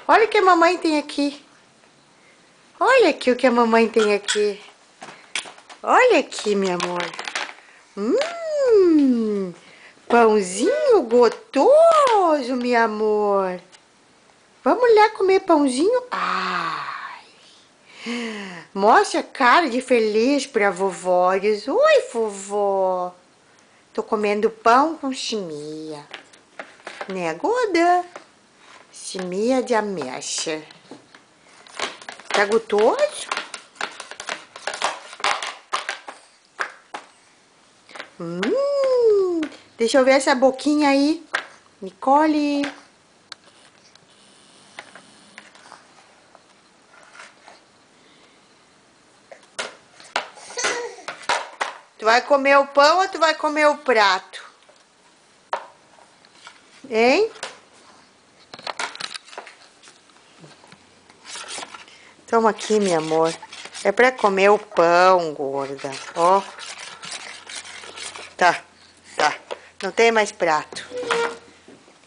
Olha o que a mamãe tem aqui. Olha aqui o que a mamãe tem aqui. Olha aqui, meu amor. Pãozinho gostoso, meu amor. Vamos lá comer pãozinho? Ai. Mostra a cara de feliz pra vovó. Diz, oi, vovó. Tô comendo pão com chimia. Né, Goda? Chimia de ameixa. Tá gostoso? Deixa eu ver essa boquinha aí. Nicole. Tu vai comer o pão ou tu vai comer o prato? Hein? Toma aqui, meu amor. É pra comer o pão, gorda. Ó. Tá, tá. Não tem mais prato.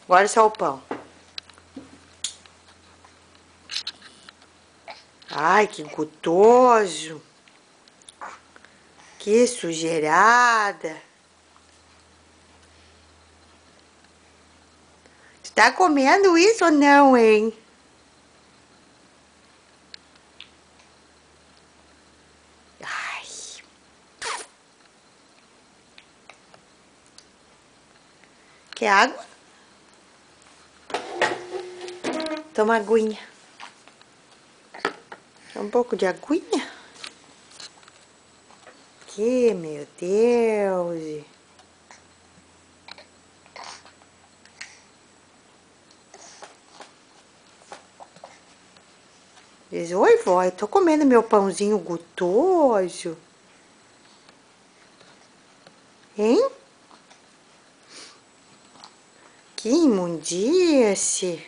Agora é só o pão. Ai, que gostoso. Que sujeirada. Tu tá comendo isso ou não, hein? Ai. Quer água? Toma aguinha. Um pouco de aguinha? Que, meu Deus. Diz, oi, vó, eu tô comendo meu pãozinho gostoso. Hein? Que imundície.